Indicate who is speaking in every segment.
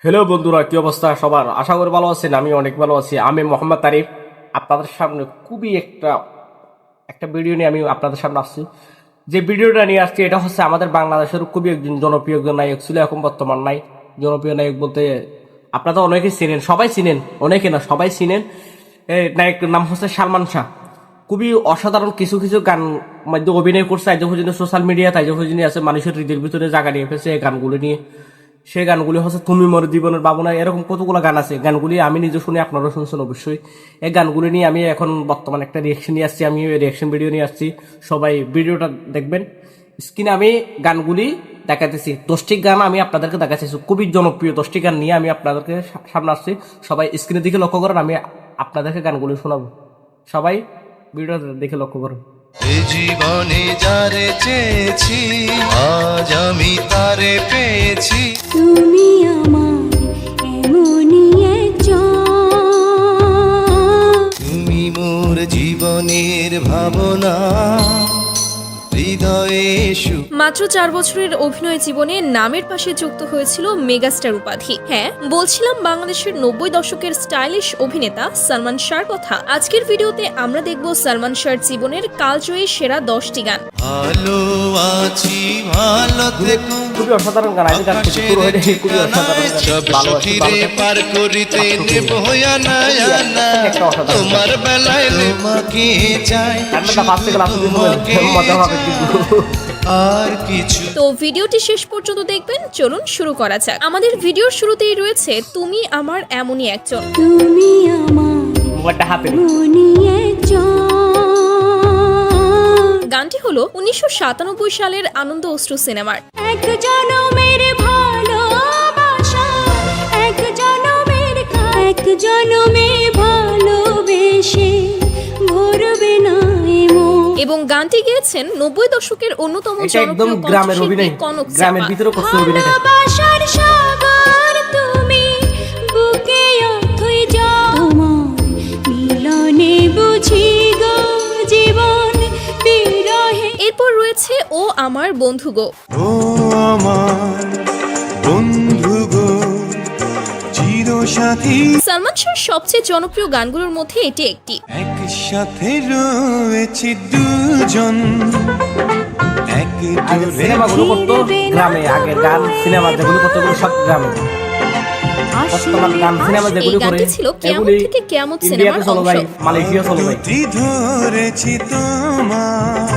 Speaker 1: Hello বন্ধুরা, কি অবস্থা সবার? আশা করি ভালো আছেন। আমি অনেক ভালো আছি। আমি মোহাম্মদ তারিফ আপনাদের সামনে খুবই একটা ভিডিও নিয়ে আমি আপনাদের সামনে আসছি। যে ভিডিওটা নিয়ে আসছি এটা হচ্ছে আমাদের বাংলাদেশের খুবই একজন জনপ্রিয় একজন নায়ক ছিল, এখন বর্তমান নাই। জনপ্রিয় নায়ক বলতে আপনারা অনেকেই চিনেন, সবাই চিনেন, অনেকে না সবাই চিনেন। এই নায়কের নাম হচ্ছে সালমান শাহ। খুবই অসাধারণ কিছু কিছু গান মধ্যে অভিনয় করছে। আজ পর্যন্ত সোশ্যাল মিডিয়াতে আজ পর্যন্ত আছে, মানুষের হৃদয়ের ভিতরে জায়গা নিয়ে ফেলছে এই গানগুলো নিয়ে। সেই গানগুলি হচ্ছে তুমি মোর জীবনের ভাবনা, এরকম কতগুলো গান আছে। গানগুলি আমি নিজে শুনি, আপনারা শুনছেন অবশ্যই। এই গানগুলি নিয়ে আমি এখন বর্তমানে একটা রিয়েকশন নিয়ে আসছি, আমি রিয়েকশন ভিডিও নিয়ে আসছি। সবাই ভিডিওটা দেখবেন। স্ক্রিনে আমি গানগুলি দেখাতেছি, 10টি গান আমি আপনাদেরকে দেখাচ্ছি। খুবই জনপ্রিয় 10টি গান নিয়ে আমি আপনাদেরকে সামনে আসছি। সবাই স্ক্রিনের দিকে লক্ষ্য করেন, আমি আপনাদেরকে গানগুলি শোনাবো। সবাই ভিডিওটা দেখে লক্ষ্য করুন।
Speaker 2: এই জীবনে যারে চেয়েছি আজ আমি তারে পেয়েছি।
Speaker 3: তুমি আমার এমনই একজন,
Speaker 2: তুমি মোর জীবনের ভাবনা, হৃদয়ে সুখ।
Speaker 4: মাত্র 4 বছরের অভিনয় জীবনে নামের পাশে যুক্ত হয়েছিল মেগাস্টার উপাধি। হ্যাঁ, বলছিলাম বাংলাদেশের 90 দশকের স্টাইলিশ অভিনেতা সালমান শাহর কথা। আজকের ভিডিওতে আমরা দেখব সালমান শাহর জীবনের কালজয়ী সেরা 10টি গান।
Speaker 2: ভালো আছি ভালো থেকো,
Speaker 1: খুবই অসাধারণ গান। আমি গাচ্ছি পুরো এটা খুবই অসাধারণ গান।
Speaker 2: সব
Speaker 1: ভালো আছে,
Speaker 2: সুখীরে পার করিতে নেব না তোমার বেলায় তোমাকে চাই,
Speaker 1: গানটা ফার্স্ট থেকে লাস্ট পর্যন্ত মজা হবে কিন্তু।
Speaker 2: আর কিছু
Speaker 4: তো ভিডিওটি শেষ পর্যন্ত দেখবেন। চলুন শুরু করা যাক। আমাদের ভিডিওর শুরুতেই রয়েছে তুমি আমার এমনই একজন।
Speaker 3: তুমি আমার
Speaker 1: মোবাইলটা হাতে নিন।
Speaker 3: এমনই একজন,
Speaker 4: গানটি হলো 1997 সালের আনন্দ অশ্রু সিনেমার।
Speaker 3: এক জনমের ভালোবাসা, এক জনমের এক জনমে ভালোবেসে ভরবে না এমন।
Speaker 4: এবং গানটি গেয়েছেন 90 দশকের অন্যতম
Speaker 1: এটা একদম
Speaker 4: জনপ্রিয়
Speaker 1: গ্রামের
Speaker 4: কণ্ঠশিল্পী
Speaker 1: অভিনয়,
Speaker 4: কনক
Speaker 1: গ্রামের
Speaker 4: চাপা।
Speaker 1: ভিতরে করতে অভিনয়টা।
Speaker 3: ভালোবাসার সাগর তুমি বুকে অথই যাও, তোমার মিলনে বুঝি গো জীবন বিরহে।
Speaker 4: এরপর রয়েছে ও আমার বন্ধু গো।
Speaker 2: ও আমার বন্ধু গো চিরসাথী,
Speaker 4: সালমান শাহর সবচেয়ে জনপ্রিয় গানগুলোর মধ্যে এটি একটি।
Speaker 2: একসাথে রয়েছি দুজন, এক
Speaker 1: আগে
Speaker 2: জোরে
Speaker 1: সিনেমাগুলো করতো গ্রামে, আগে গান সিনেমা যেগুলো করতো ওগুলো সব গ্রামে। বর্তমান গান সিনেমা
Speaker 4: এই
Speaker 1: যেগুলো করে
Speaker 4: গানটি ছিল কিয়ামত
Speaker 1: এগুলি
Speaker 4: থেকে কিয়ামত সিনেমার
Speaker 1: ইন্ডিয়াতে চলো ভাই,
Speaker 4: অংশ।
Speaker 1: মালয়েশিয়া চলো ভাই।
Speaker 2: দুটি ধরেছি তোমার,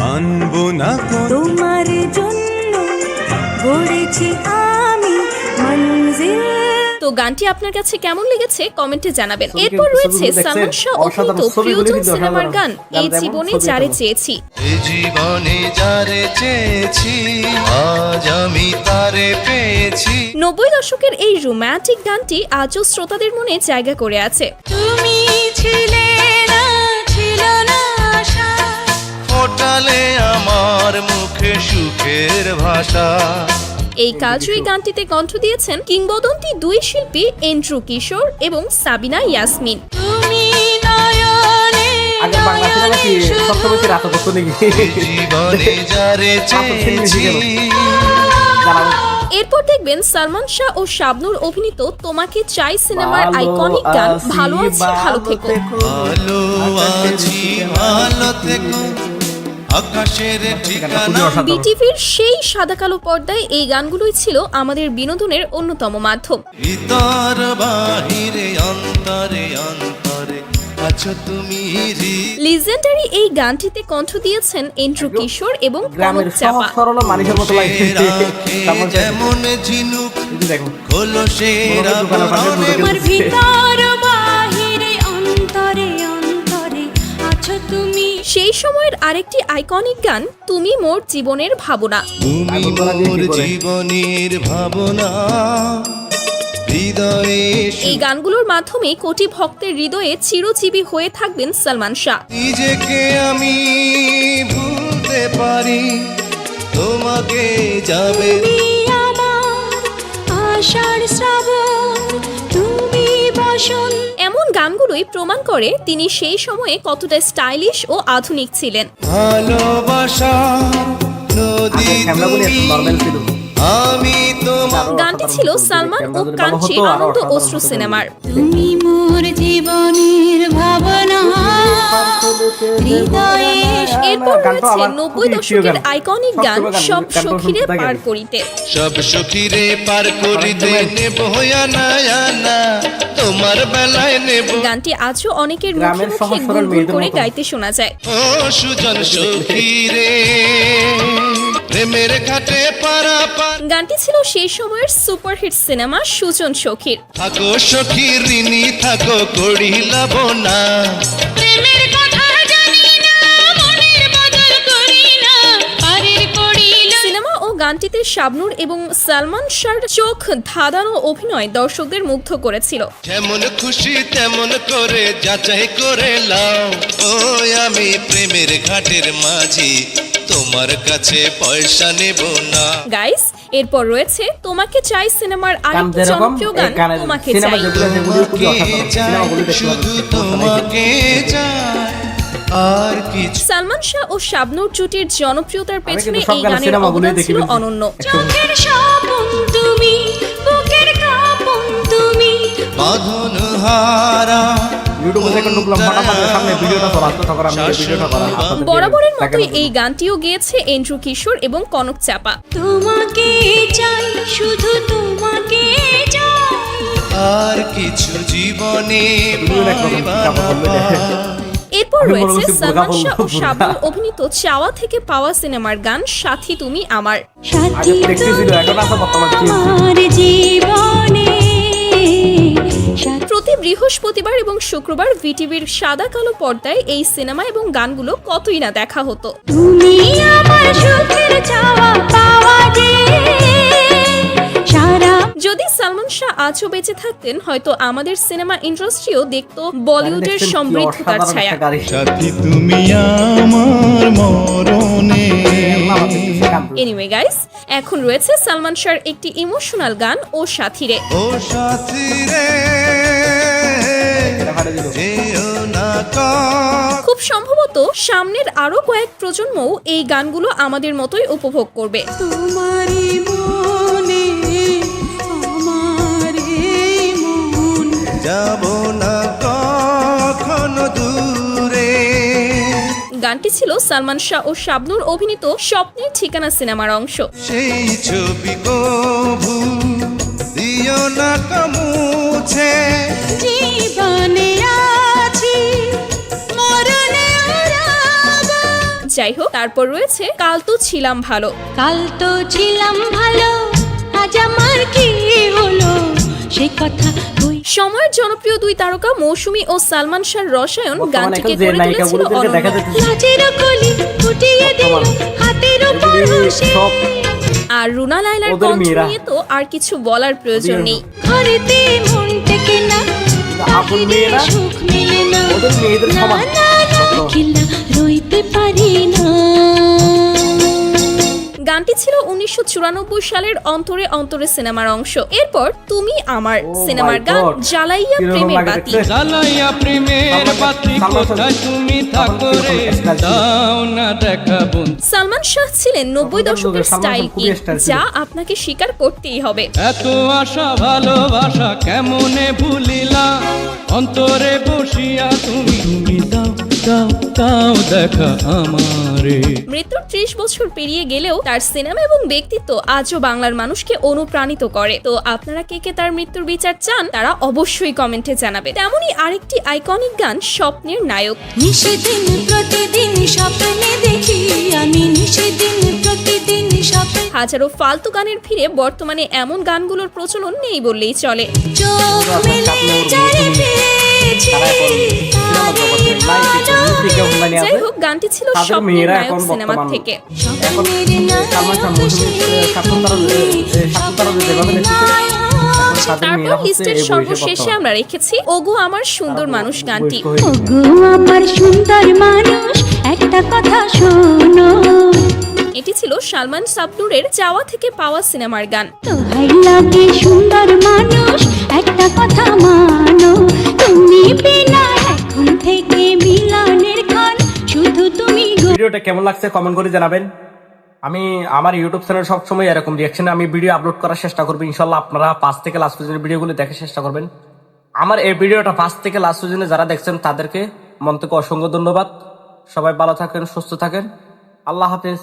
Speaker 2: মানবো না কোনো
Speaker 3: তোমার জন্য গড়েছি আমি মঞ্জিল।
Speaker 4: তো গানটি আপনার কাছে কেমন লেগেছে কমেন্টে জানাবেন।
Speaker 1: ছবি
Speaker 4: এরপর
Speaker 1: কিন্তু-
Speaker 4: রয়েছে
Speaker 1: ছবিগুলো দেখছেন?
Speaker 4: সালমান শাহ
Speaker 1: অসাধারণ
Speaker 4: অভিনীত
Speaker 1: ছবিগুলো
Speaker 4: প্রিয়জন
Speaker 1: কিন্তু
Speaker 4: সিনেমার
Speaker 1: অসাধারণ।
Speaker 4: গান
Speaker 1: গান
Speaker 4: এই
Speaker 1: যেমন
Speaker 4: জীবনে
Speaker 1: ছবি
Speaker 4: যারে
Speaker 1: তেমন।
Speaker 4: চেয়েছি।
Speaker 2: এই জীবনে যারে চেয়েছি আজ আমি তারে পেয়েছি।
Speaker 4: 90 দশকের এই রোমান্টিক গানটি আজও শ্রোতাদের মনে জায়গা করে আছে।
Speaker 3: তুমি ছিলে না, ছিল না আশা,
Speaker 2: ফোটালে আমার মুখে সুখের ভাষা।
Speaker 4: এই কালজয়ী গানটিতে কণ্ঠ দিয়েছেন কিংবদন্তি 2 শিল্পী এন্ড্রু কিশোর এবং সাবিনা ইয়াসমিন।
Speaker 3: তুমি নয়নে
Speaker 1: আগে বাংলা সিনেমা কি সবসময় কি রাত করতো নাকি?
Speaker 2: জীবনে যারে চেয়েছি
Speaker 1: যারা
Speaker 4: এরপর দেখবেন সালমান শাহ ও শাবনূর অভিনীত তোমাকে চাই সিনেমার
Speaker 1: ভালো
Speaker 4: আইকনিক গান
Speaker 1: আছি,
Speaker 4: ভালো আছি ভালো থেকো।
Speaker 2: ভালো আছি ভালো থেকো, আকাশের ঠিকানা।
Speaker 1: খুবই অসাধারণ।
Speaker 4: বিটিভির সেই সাদা কালো পর্দায় এই গানগুলোই ছিল আমাদের বিনোদনের অন্যতম মাধ্যম।
Speaker 2: ভিতর বাহিরে অন্তরে অন্তরে আছো তুমি।
Speaker 4: লিজেন্ডারি এই গানটিতে কণ্ঠ দিয়েছেন এন্ড্রু কিশোর এবং
Speaker 1: গ্রামের
Speaker 4: কনক
Speaker 1: সহজ
Speaker 4: চাপা।
Speaker 1: সরল মানুষের মতো লাগে। তারপর
Speaker 2: যেমন ঝিনুক
Speaker 1: এই যে দেখো,
Speaker 2: খোলসের
Speaker 1: দোকানের পাশে ঢুকে
Speaker 3: আমার
Speaker 1: গেছে।
Speaker 3: ভিতর বাহিরে অন্তরে অন্তরে আছো তুমি।
Speaker 4: সেই সময়ের আরেকটি আইকনিক গান তুমি মোর জীবনের ভাবনা।
Speaker 2: তুমি মোর জীবনের ভাবনা, হৃদয়ে
Speaker 4: এই গানগুলোর মাধ্যমে কোটি ভক্তের হৃদয়ে চিরজীবী হয়ে থাকবেন সালমান শাহ।
Speaker 2: নিজেকে আমি ভুলতে পারি, তোমাকে যাবে
Speaker 3: তুমি আমার আশার শ্রাবণ, তুমি বসন্ত।
Speaker 4: এমন গানগুলোই প্রমাণ করে তিনি সেই সময়ে কতটা স্টাইলিশ ও আধুনিক ছিলেন।
Speaker 2: ভালোবাসা নদী
Speaker 1: ক্যামেরাগুলি
Speaker 2: তুমি,
Speaker 1: নর্মাল ছিল।
Speaker 2: আমি তোমার
Speaker 4: গানটি ছিল সালমান ও কাঞ্চি আনন্দ অশ্রু সিনেমার।
Speaker 3: তুমি মোর জীবনের ভাবনা হৃদয়ে
Speaker 4: এরপর
Speaker 1: গানটা
Speaker 4: রয়েছে
Speaker 1: আমার
Speaker 4: 90
Speaker 1: খুবই প্রিয়
Speaker 4: দশকের
Speaker 1: গান।
Speaker 4: আইকনিক গান
Speaker 1: সবচেয়ে গান,
Speaker 4: সব
Speaker 1: গানটা
Speaker 4: সখীরে
Speaker 1: শুনতে
Speaker 4: পার
Speaker 1: থাকেন।
Speaker 4: করিতে।
Speaker 2: সব সখীরে পার করিতে নেব না না তোমার বেলায় নেব
Speaker 4: গানটি আজও অনেকের মুখে
Speaker 1: গ্রামের
Speaker 4: মুখে
Speaker 1: সহজ সরল
Speaker 4: গুনগুন
Speaker 1: মেয়েদের
Speaker 4: করে
Speaker 1: মতো।
Speaker 4: গাইতে শোনা যায়।
Speaker 2: ও সুজন সখীরে প্রেমের ঘাটে পারাপার
Speaker 4: গানটি ছিল সেই সময়ের সুপারহিট সিনেমা সুজন সখীর।
Speaker 2: থাকো সখী ঋণী থাকো করিলাব না
Speaker 3: প্রেমের কথা জানি না মনের বদল করি না পারের করিল
Speaker 4: সিনেমা ও গানটিতে শাবনূর এবং সালমান শাহর চোখ ধাঁধানো অভিনয় দর্শকদের মুগ্ধ করেছিল।
Speaker 2: যেমন খুশি তেমন করে যাচাই করে লাও ও আমি প্রেমের ঘাটের মাঝি তোমার কাছে পয়সা নেব না
Speaker 4: গাইস, এরপর রয়েছে তোমাকে চাই সিনেমার
Speaker 1: গান
Speaker 4: আরেকটি
Speaker 1: যেরকম
Speaker 4: জনপ্রিয় গান
Speaker 1: গানের
Speaker 4: তোমাকে
Speaker 1: সিনেমা
Speaker 4: চাই।
Speaker 1: যেগুলো যেগুলো খুবই
Speaker 2: তোমাকে
Speaker 1: অসাধারণ
Speaker 2: চাই
Speaker 1: সিনেমাগুলো দেখতে
Speaker 2: শুধু
Speaker 1: পাবেন।
Speaker 2: তোমাকে চাই আর কিছু
Speaker 4: সালমান শাহ ও শাবনূর জুটির জনপ্রিয়তার পেছনে
Speaker 1: কিন্তু সব
Speaker 4: এই
Speaker 1: গানের
Speaker 4: গানের
Speaker 1: সিনেমাগুলোই
Speaker 4: অবদান
Speaker 1: দেখি
Speaker 4: ছিল
Speaker 1: বলছি।
Speaker 4: অনন্য।
Speaker 3: চোখের স্বপন তুমি বুকের কাঁপন তুমি
Speaker 2: বাঁধন হারা
Speaker 1: ইউটিউবে যখন ঢুকলাম হঠাৎ আমাদের সামনে ভিডিওটা চলে আসলো, তখন আমি এই ভিডিওটা করা আপনাদেরকে
Speaker 4: বরাবরের মতোই
Speaker 1: দেখানোর
Speaker 4: এই গানটিও গেয়েছে এন্ড্রু কিশোর এবং কনক চাপা।
Speaker 3: তোমাকে চাই শুধু তোমাকে চাই
Speaker 2: আর কিছু জীবনে
Speaker 1: তুমিও একরকম
Speaker 2: পাইবা
Speaker 1: কাপড়
Speaker 2: না।
Speaker 1: বললে।
Speaker 4: এরপর
Speaker 1: আমি মনে
Speaker 4: রয়েছে
Speaker 1: করছি
Speaker 4: সালমান
Speaker 1: বোরকা
Speaker 4: শাহ ও
Speaker 1: বলবো,
Speaker 4: শাবনূর অভিনীত চাওয়া থেকে পাওয়া সিনেমার গান সাথী তুমি আমার।
Speaker 3: সাথী
Speaker 1: আগে দেখতেছিল,
Speaker 3: তুমি
Speaker 1: এখন আছে বর্তমান কি?
Speaker 3: আমার জীবনে সাথী
Speaker 4: প্রতি বৃহস্পতিবার এবং শুক্রবার ভিটিভির সাদা কালো পর্দায় এই সিনেমা এবং গানগুলো কতই না দেখা হতো।
Speaker 3: তুমি আমার সুখের চাওয়া পাওয়া যে সারা
Speaker 4: যদি সালমান শাহ আজও বেঁচে থাকতেন, হয়তো আমাদের সিনেমা ইন্ডাস্ট্রিও দেখতো বলিউডের
Speaker 1: দেখছেন কি
Speaker 4: সমৃদ্ধতার
Speaker 1: অসাধারণ
Speaker 4: ছায়া।
Speaker 1: একটা গাড়ি।
Speaker 2: সাথী তুমি আমার মরণে
Speaker 4: এনিওয়ে গাইস, এখন রয়েছে সালমান শাহর একটি ইমোশনাল গান ও সাথীরে।
Speaker 2: ও সাথী রে
Speaker 1: এটা ফাটে দিল।
Speaker 2: যেও না কর
Speaker 4: খুব সম্ভবত সামনের আরো কয়েক প্রজন্মও এই গানগুলো আমাদের মতোই উপভোগ করবে।
Speaker 3: তোমারই মনে আমার এই মন
Speaker 2: যাব না কখনো দূরে
Speaker 4: গানটি ছিল সালমান শাহ ও শাবনূর অভিনীত স্বপ্নের ঠিকানা সিনেমার অংশ।
Speaker 2: সেই ছবি কবু দিও না কমুছে
Speaker 3: জীবনে আছি মরণে রব
Speaker 4: যাই হোক, তারপর রয়েছে কাল তো ছিলাম ভালো।
Speaker 3: কাল তো ছিলাম ভালো আজ আমার কি হলো সে কথা কই
Speaker 4: সময়ের জনপ্রিয় দুই তারকা মৌসুমী ও সালমান শাহর রসায়ন
Speaker 1: বর্তমানে
Speaker 4: গানটিকে
Speaker 1: এখন যে
Speaker 4: করে তুলেছিল
Speaker 1: নায়িকাগুলোদেরকে দেখা
Speaker 4: অনন্য।
Speaker 1: যাচ্ছে
Speaker 3: লাজের কলি ফুটিয়ে দিল হাতের উপর বসে
Speaker 1: সব
Speaker 4: আর রুনা লায়লার
Speaker 1: ওদের
Speaker 4: কণ্ঠ
Speaker 1: মেয়েরা।
Speaker 4: নিয়ে তো আর কিছু বলার প্রয়োজন
Speaker 1: ওদের
Speaker 4: নেই।
Speaker 3: ঘরেতে মন টেকে না
Speaker 1: আপন মেয়েরা
Speaker 3: সুখ মেলে না
Speaker 1: ওদের মেয়েদের
Speaker 3: না
Speaker 1: সমান।
Speaker 3: না না খিলা রইতে পারি না
Speaker 4: গানটি ছিল 1994 সালের অন্তরে অন্তরে সিনেমার অংশ। এরপর তুমি আমার
Speaker 1: Oh
Speaker 4: সিনেমার
Speaker 1: my
Speaker 4: গান
Speaker 1: God!
Speaker 4: জ্বালাইয়া
Speaker 1: কিরকম
Speaker 4: প্রেমের
Speaker 1: লাগে
Speaker 4: বাতি।
Speaker 1: দেখতে?
Speaker 5: জ্বালাইয়া প্রেমের বাতি কোথায় তুমি থাকো রে দাও না দেখা বন্ধু
Speaker 4: সালমান শাহ ছিলেন 90 দশকের
Speaker 1: সালমান
Speaker 4: স্টাইল
Speaker 1: খান খুবই
Speaker 4: কিং,
Speaker 1: স্টাইল ছিল।
Speaker 4: যা আপনাকে স্বীকার করতেই হবে।
Speaker 5: এত আশা ভালোবাসা কেমনে ভুলিলা অন্তরে বসিয়া তুমি তুমি দাও দাও দাও দেখা আমারে
Speaker 4: মৃত্যুর 30 বছর পেরিয়ে গেলেও তার সিনেমা এবং ব্যক্তিত্ব আজও বাংলার মানুষকে অনুপ্রাণিত করে। তো আপনারা কে কে তার মৃত্যুর বিচার চান, তারা অবশ্যই কমেন্টে জানাবে। তেমনই আরেকটি আইকনিক গান স্বপ্নের নায়ক।
Speaker 3: নিষেদিন প্রতিদিন স্বপ্নে দেখি আমি নিষেদিন প্রতিদিন স্বপ্নে
Speaker 4: হাজারো ফালতু গানের ভিড়ে বর্তমানে এমন গানগুলোর প্রচলন নেই বললেই চলে।
Speaker 3: চোখ মেলে যারে পেয়েছি
Speaker 4: যাই হোক, গানটি ছিল
Speaker 1: তাদের
Speaker 4: স্বপ্নের
Speaker 1: মেয়েরা
Speaker 4: নায়ক
Speaker 1: এখন
Speaker 4: সিনেমা
Speaker 1: বর্তমান
Speaker 4: থেকে।
Speaker 1: এখন সালমান শাহ মৌসুমী সাততারা যেভাবে লিখেছে তাদের
Speaker 4: তারপর
Speaker 1: মেয়েরা হচ্ছে
Speaker 4: লিস্টের
Speaker 1: এই বয়সে
Speaker 4: সর্বশেষে
Speaker 1: বর্তমান।
Speaker 4: আমরা রেখেছি ওগো আমার সুন্দর মানুষ গানটি।
Speaker 1: বয়স্ক হয়ে গেছে।
Speaker 3: ওগো আমার সুন্দর মানুষ একটা কথা শোনো
Speaker 4: এটি ছিল সালমান শাবনূরের চাওয়া থেকে পাওয়া সিনেমার গান।
Speaker 3: তোহাই লাগে সুন্দর মানুষ একটা কথা মানো তুমি বিনা এখন থেকে মিলনের ক্ষণ শুধু তুমি গো
Speaker 1: ভিডিওটা কেমন লাগছে কমেন্ট করে জানাবেন। আমি আমার ইউটিউব চ্যানেল সবসময় এরকম রিয়াকশনে আমি ভিডিও আপলোড করার চেষ্টা করবো। ইনশাল্লাহ আপনারা 5 থেকে লাস্ট পর্যন্ত ভিডিওগুলো দেখার চেষ্টা করবেন। আমার এই ভিডিওটা 5 থেকে লাস্ট পর্যন্ত যারা দেখছেন তাদেরকে মন থেকে অসংখ্য ধন্যবাদ। সবাই ভালো থাকেন, সুস্থ থাকেন। আল্লাহ হাফেজ।